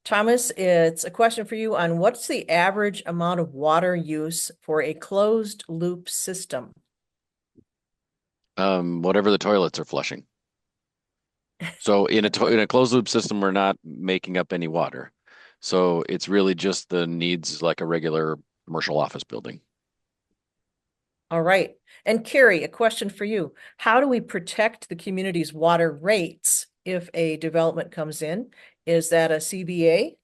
Thomas, it's a question for you on what's the average amount of water use for a closed loop system? Whatever the toilets are flushing. So in a closed loop system, we're not making up any water. So it's really just the needs like a regular commercial office building. All right. And Carrie, a question for you. How do we protect the community's water rates if a development comes in? Is that a CBA?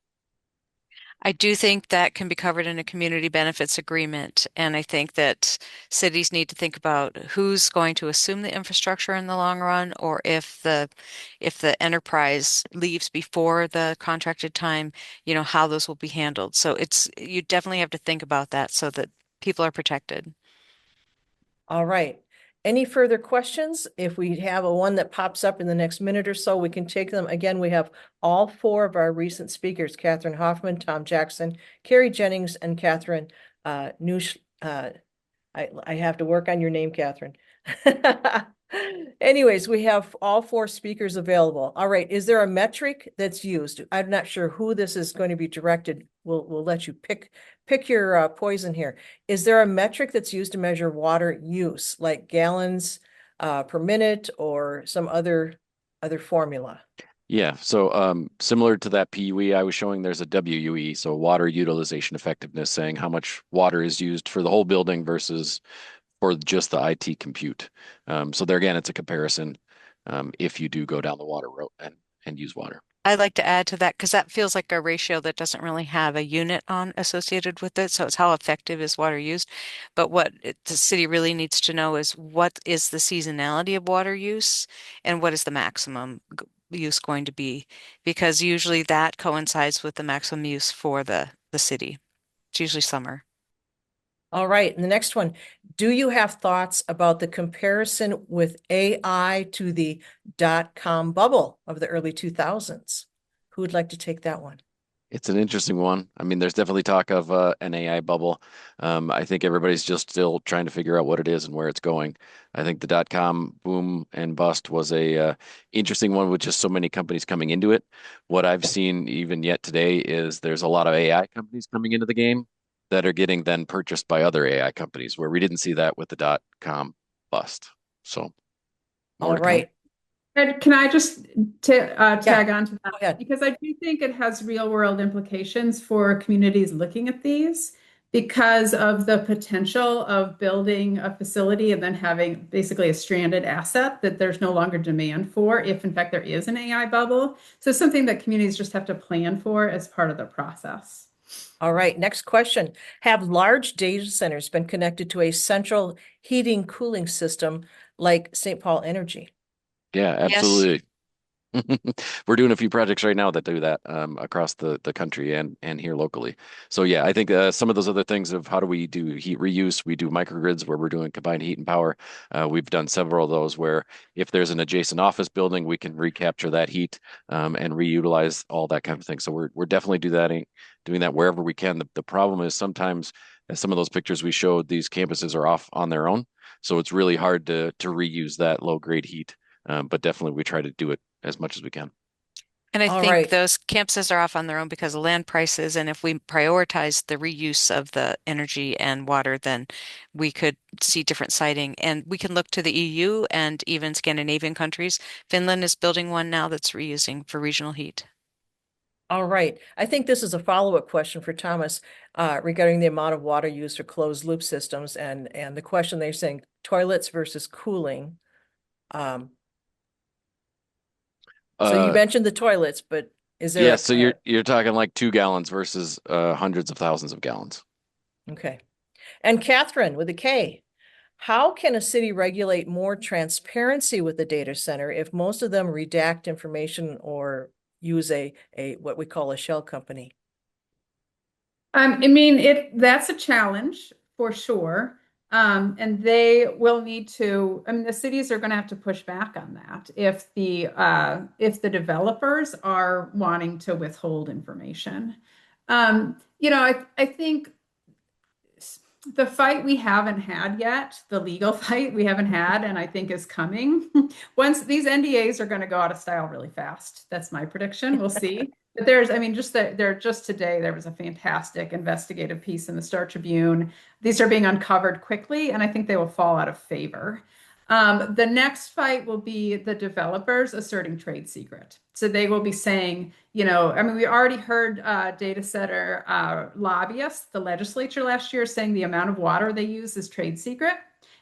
I do think that can be covered in a community benefits agreement. And I think that cities need to think about who's going to assume the infrastructure in the long run, or if the enterprise leaves before the contracted time, how those will be handled. So you definitely have to think about that so that people are protected. All right. Any further questions? If we have a one that pops up in the next minute or so, we can take them. Again, we have all four of our recent speakers, Catherine Hoffman, Tom Jackson, Carrie Jennings, and Catherine Neusch. I have to work on your name, Catherine. Anyways, we have all four speakers available. All right. Is there a metric that's used? I'm not sure who this is going to be directed. We'll let you pick your poison here. Is there a metric that's used to measure water use, like gallons per minute or some other formula? Yeah. So similar to that PUE I was showing, there's a WUE, so water utilization effectiveness, saying how much water is used for the whole building versus for just the IT compute. So there again, it's a comparison if you do go down the water road and use water. I'd like to add to that because that feels like a ratio that doesn't really have a unit on associated with it. So it's how effective is water used. But the city really needs to know is what is the seasonality of water use and what is the maximum use going to be? Because usually that coincides with the maximum use for the city. It's usually summer. All right, and the next one. Do you have thoughts about the comparison with AI to the dot-com bubble of the early 2000s? Who would like to take that one? It's an interesting one. I mean, there's definitely talk of an AI bubble. I think everybody's just still trying to figure out what it is and where it's going. I think the dot-com boom and bust was a interesting one with just so many companies coming into it. What I've seen even yet today is there's a lot of AI companies coming into the game that are getting then purchased by other AI companies, where we didn't see that with the dot-com bust. So more All to come. right. And can I just Yeah, tag on to that? go ahead. Because I do think it has real world implications for communities looking at these because of the potential of building a facility and then having basically a stranded asset that there's no longer demand for if in fact there is an AI bubble. So something that communities just have to plan for as part of the process. All right, next question. Have large data centers been connected to a central heating cooling system like St. Paul Energy? Yeah, Yes. absolutely. We're doing a few projects right now that do that across the country and here locally. So yeah, I think some of those other things of how do we do heat reuse? We do microgrids where we're doing combined heat and power. We've done several of those where if there's an adjacent office building, we can recapture that heat and reutilize all that kind of thing. So we're definitely doing that wherever we can. The problem is sometimes, as some of those pictures we showed, these campuses are off on their own, so it's really hard to reuse that low grade heat. But definitely we try to do it as much as we can. And I All think right. those campuses are off on their own because of land prices. And if we prioritize the reuse of the energy and water, then we could see different siting. And we can look to the EU and even Scandinavian countries. Finland is building one now that's reusing for regional heat. All right. I think this is a follow-up question for Thomas regarding the amount of water used for closed loop systems and the question they're saying toilets versus cooling. Um, so you Uh, mentioned the toilets, but is there yeah, so you're talking like 2 gallons versus hundreds of thousands of gallons. okay. And Catherine with a K, how can a city regulate more transparency with the data center if most of them redact information or use a what we call a shell company? I mean, that's a challenge for sure. And they will need to, I mean, the cities are going to have to push back on that if the developers are wanting to withhold information. I think the fight we haven't had yet, the legal fight we haven't had, and I think is coming. Once these NDAs are going to go out of style really fast. That's my prediction. We'll see. But there's, I mean, just that there just today, there was a fantastic investigative piece in the Star Tribune. These are being uncovered quickly, and I think they will fall out of favor. The next fight will be the developers asserting trade secret. So they will be saying, I mean, we already heard data center lobbyists, the legislature last year, saying the amount of water they use is trade secret,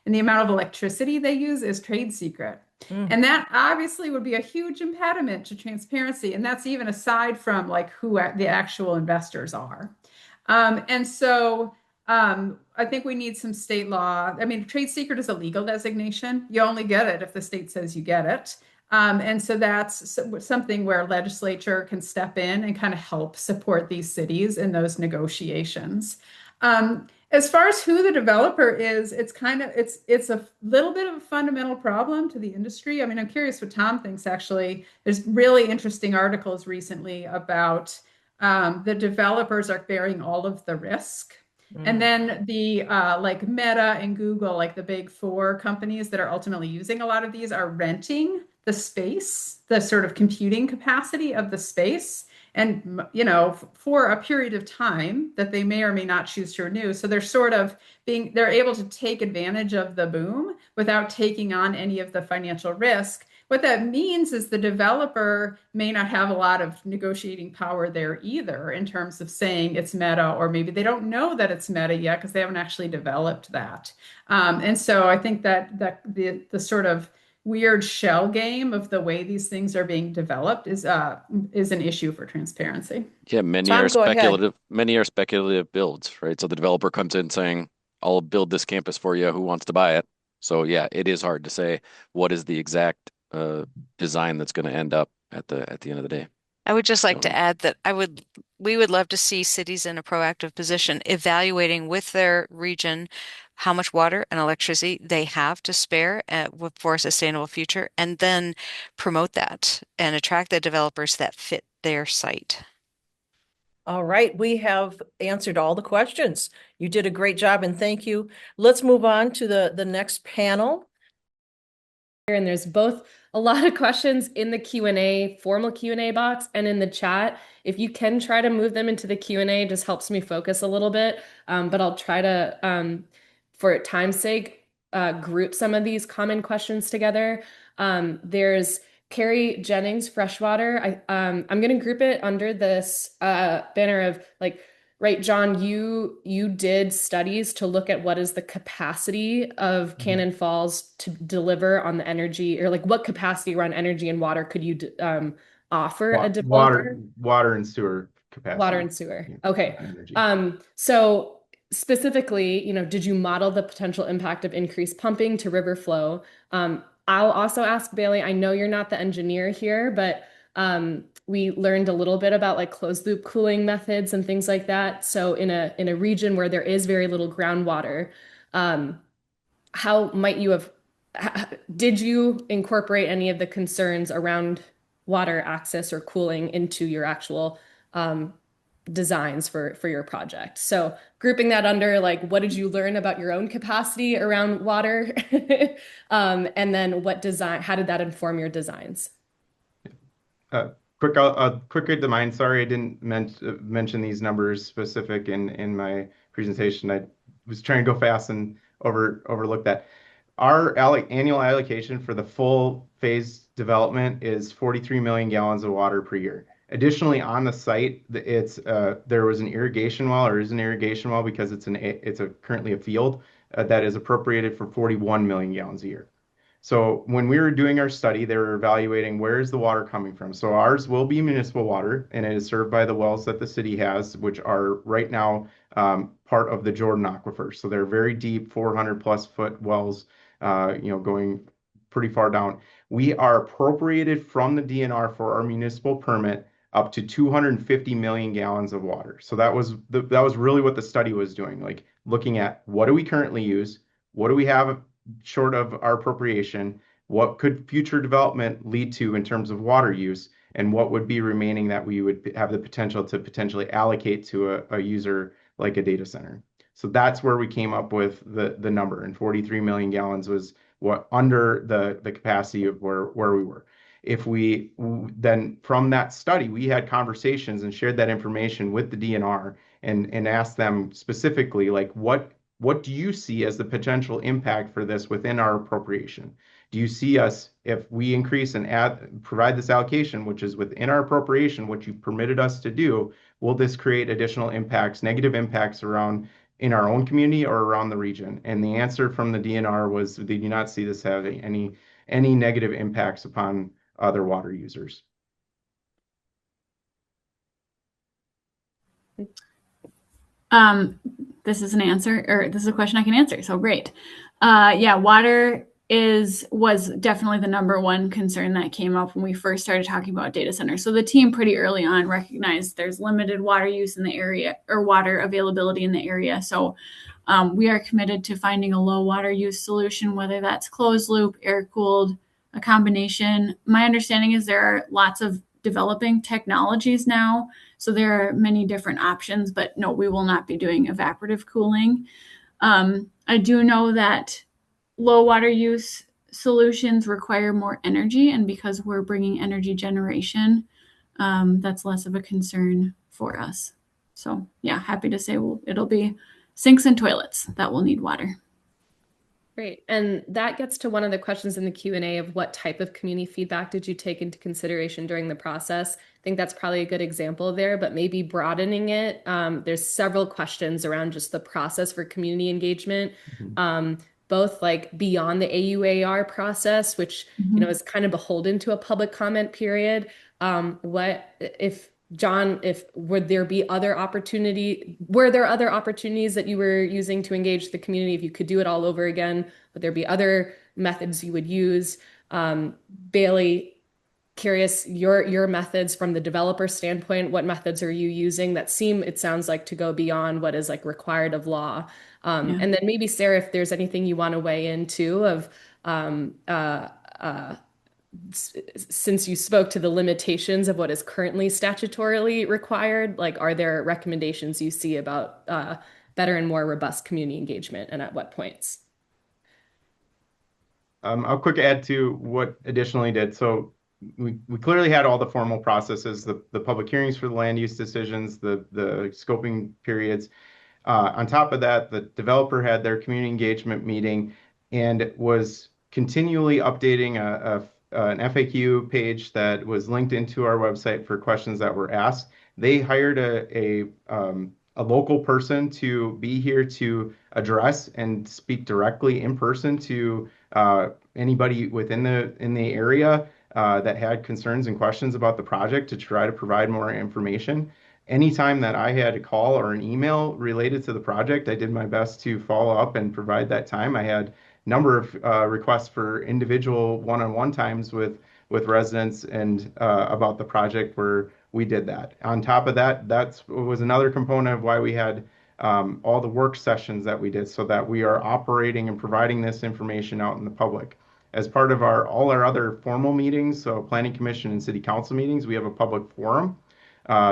and the amount of electricity they use is trade secret. And that obviously would be a huge impediment to transparency. And that's even aside from like who the actual investors are. And so I think we need some state law. I mean, trade secret is a legal designation. You only get it if the state says you get it. And so that's something where legislature can step in and kind of help support these cities in those negotiations. As far as who the developer is, it's a little bit of a fundamental problem to the industry. I mean, I'm curious what Tom thinks, actually. There's really interesting articles recently about the developers are bearing all of the risk. And then the like Meta and Google, like the big four companies that are ultimately using a lot of these, are renting the space, the sort of computing capacity of the space, and for a period of time that they may or may not choose to renew. So they're able to take advantage of the boom without taking on any of the financial risk. What that means is the developer may not have a lot of negotiating power there either, in terms of saying it's Meta, or maybe they don't know that it's Meta yet because they haven't actually developed that. And so I think that the sort of weird shell game of the way these things are being developed is an issue for transparency. Yeah, many Tom, are go ahead. speculative. Many are speculative builds, right? So the developer comes in saying, "I'll build this campus for you. Who wants to buy it?" So yeah, it is hard to say what is the exact design that's going to end up at the end of the day. I would just like So, to add that we would love to see cities in a proactive position, evaluating with their region how much water and electricity they have to spare for a sustainable future, and then promote that and attract the developers that fit their site. All right, we have answered all the questions. You did a great job, and thank you. Let's move on to the next panel. And there's both a lot of questions in the Q&A, formal Q&A box, and in the chat. If you can try to move them into the Q&A, just helps me focus a little bit. But I'll try to, for time's sake, group some of these common questions together. There's Carrie Jennings, freshwater. I'm going to group it under this banner of like, right, John, you did studies to look at what is the capacity of Cannon Falls to deliver on the energy, or like what capacity around energy and water could you offer a developer? Water and sewer capacity. Water and sewer. Okay. Energy. So specifically, did you model the potential impact of increased pumping to river flow? I'll also ask Bailey, I know you're not the engineer here, but we learned a little bit about like closed loop cooling methods and things like that. So in a region where there is very little groundwater, how might you have, did you incorporate any of the concerns around water access or cooling into your actual designs for your project? So grouping that under like, what did you learn about your own capacity around water? And then how did that inform your designs? Quick read the mind. Sorry, I didn't mention these numbers specific in my presentation. I was trying to go fast and overlook that. Our annual allocation for the full phase development is 43 million gallons of water per year. Additionally, on the site, there was an irrigation well, or is an irrigation well, because it's currently a field that is appropriated for 41 million gallons a year. So when we were doing our study, they were evaluating where is the water coming from. So ours will be municipal water, and it is served by the wells that the city has, which are right now part of the Jordan Aquifer. So they're very deep, 400 plus foot wells, going pretty far down. We are appropriated from the DNR for our municipal permit up to 250 million gallons of water. So that was really what the study was doing, like looking at what do we currently use, what do we have short of our appropriation, what could future development lead to in terms of water use, and what would be remaining that we would have the potential to potentially allocate to a user like a data center. So that's where we came up with the number, and 43 million gallons was what under the capacity of where we were. If we then from that study, we had conversations and shared that information with the DNR and asked them specifically, like, what do you see as the potential impact for this within our appropriation? Do you see us, if we increase and provide this allocation, which is within our appropriation, what you permitted us to do, will this create additional impacts, negative impacts around in our own community or around the region? And the answer from the DNR was they do not see this having any negative impacts upon other water users. This is an answer, or this is a question I can answer. So great. Yeah, water was definitely the number one concern that came up when we first started talking about data centers. So the team pretty early on recognized there's limited water use in the area, or water availability in the area. So we are committed to finding a low water use solution, whether that's closed loop, air cooled, a combination. My understanding is there are lots of developing technologies now. So there are many different options, but no, we will not be doing evaporative cooling. I do know that low water use solutions require more energy, and because we're bringing energy generation, that's less of a concern for us. So yeah, happy to say it'll be sinks and toilets that will need water. Great. And that gets to one of the questions in the Q&A of what type of community feedback did you take into consideration during the process? I think that's probably a good example there, but maybe broadening it. There's several questions around just the process for community engagement, both like beyond the AUAR process, which is kind of beholden to a public comment period. What if John, were there other opportunities that you were using to engage the community? If you could do it all over again, would there be other methods you would use? Bailey, curious, your methods from the developer standpoint, what methods are you using that it sounds like, to go beyond what is like required of law? And then maybe Sarah, if there's anything you want to weigh into of, since you spoke to the limitations of what is currently statutorily required, like, are there recommendations you see about better and more robust community engagement, and at what points? I'll quick add to what additionally did. So we clearly had all the formal processes, the public hearings for the land use decisions, the scoping periods. On top of that, the developer had their community engagement meeting and was continually updating an FAQ page that was linked into our website for questions that were asked. They hired a local person to be here to address and speak directly in person to anybody within the area that had concerns and questions about the project, to try to provide more information. Anytime that I had a call or an email related to the project, I did my best to follow up and provide that time. I had number of requests for individual one-on-one times with residents and about the project, where we did that. On top of that, that was another component of why we had all the work sessions that we did, so that we are operating and providing this information out in the public. As part of all our other formal meetings, so planning commission and city council meetings, we have a public forum.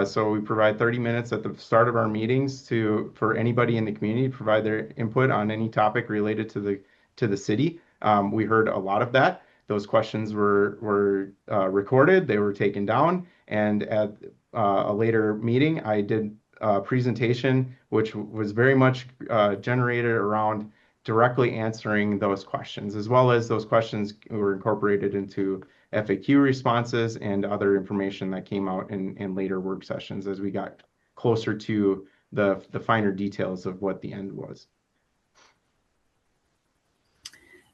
So we provide 30 minutes at the start of our meetings for anybody in the community to provide their input on any topic related to the city. We heard a lot of that. Those questions were recorded, they were taken down, and at a later meeting, I did a presentation which was very much generated around directly answering those questions, as well as those questions were incorporated into FAQ responses and other information that came out in later work sessions as we got closer to the finer details of what the end was.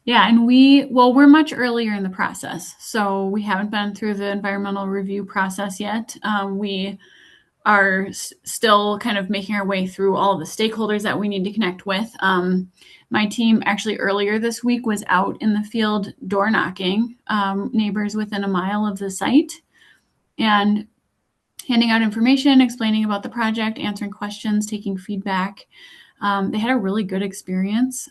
Yeah, and we're much earlier in the process, so we haven't been through the environmental review process yet. We are still kind of making our way through all of the stakeholders that we need to connect with. My team actually earlier this week was out in the field door knocking neighbors within a mile of the site and handing out information, explaining about the project, answering questions, taking feedback. They had a really good experience.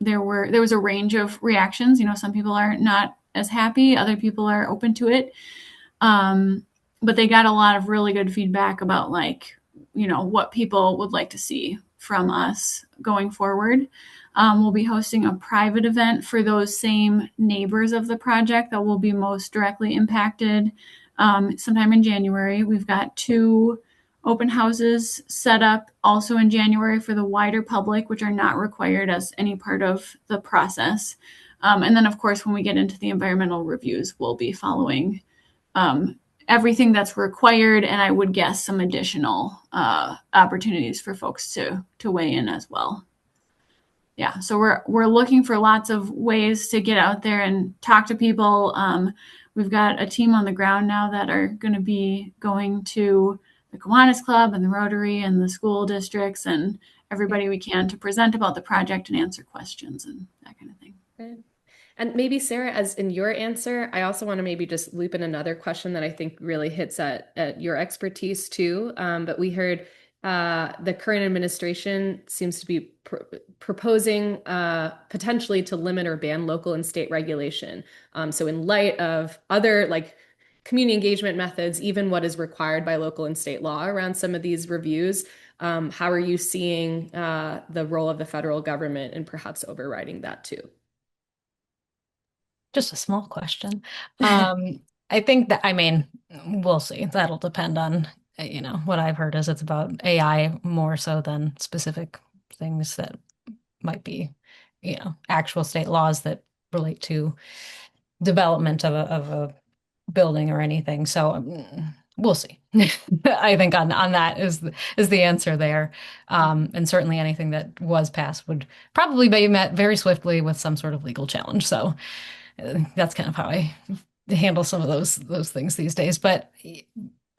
There was a range of reactions. Some people are not as happy, other people are open to it. But they got a lot of really good feedback about what people would like to see from us going forward. We'll be hosting a private event for those same neighbors of the project that will be most directly impacted sometime in January. We've got 2 open houses set up also in January for the wider public, which are not required as any part of the process. And then, of course, when we get into the environmental reviews, we'll be following everything that's required, and I would guess some additional opportunities for folks to weigh in as well. Yeah, so we're looking for lots of ways to get out there and talk to people. We've got a team on the ground now that are going to be going to the Kiwanis Club and the Rotary and the school districts and everybody we can to present about the project and answer questions and that kind of thing. Good. And maybe Sarah, as in your answer, I also want to maybe just loop in another question that I think really hits at your expertise too. But we heard the current administration seems to be proposing potentially to limit or ban local and state regulation. So in light of other like community engagement methods, even what is required by local and state law around some of these reviews, how are you seeing the role of the federal government and perhaps overriding that too? Just a small question. I think that, I mean, we'll see. That'll depend on, what I've heard is it's about AI more so than specific things that might be, actual state laws that relate to development of a building or anything. So we'll see. I think on that is the answer there. And certainly anything that was passed would probably be met very swiftly with some sort of legal challenge. So that's kind of how I handle some of those things these days. But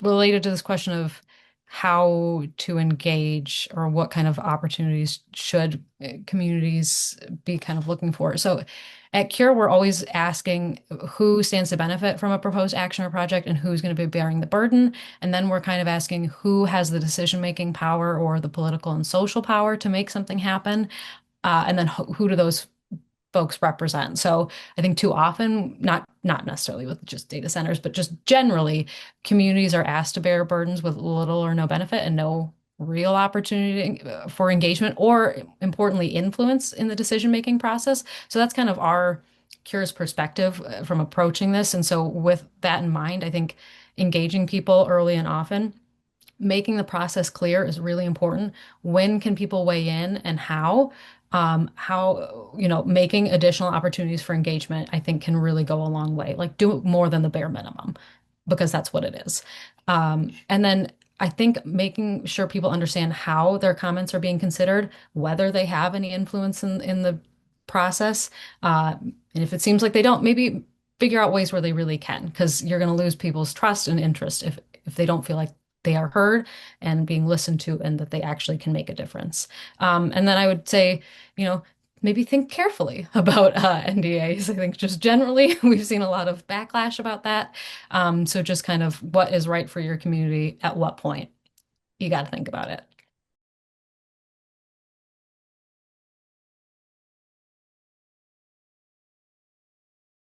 related to this question of how to engage or what kind of opportunities should communities be kind of looking for. So at Cure, we're always asking who stands to benefit from a proposed action or project and who's going to be bearing the burden. And then we're kind of asking who has the decision-making power or the political and social power to make something happen. And then who do those folks represent. So I think too often, not necessarily with just data centers, but just generally, communities are asked to bear burdens with little or no benefit and no real opportunity for engagement or, importantly, influence in the decision-making process. So that's kind of our Cure's perspective from approaching this. And so with that in mind, I think engaging people early and often, making the process clear is really important. When can people weigh in and how, making additional opportunities for engagement, I think can really go a long way. Like do more than the bare minimum, because that's what it is. And then I think making sure people understand how their comments are being considered, whether they have any influence in the process. And if it seems like they don't, maybe figure out ways where they really can, because you're going to lose people's trust and interest if they don't feel like they are heard and being listened to and that they actually can make a difference. And then I would say, maybe think carefully about NDAs. I think just generally we've seen a lot of backlash about that. So just kind of what is right for your community at what point, you got to think about it.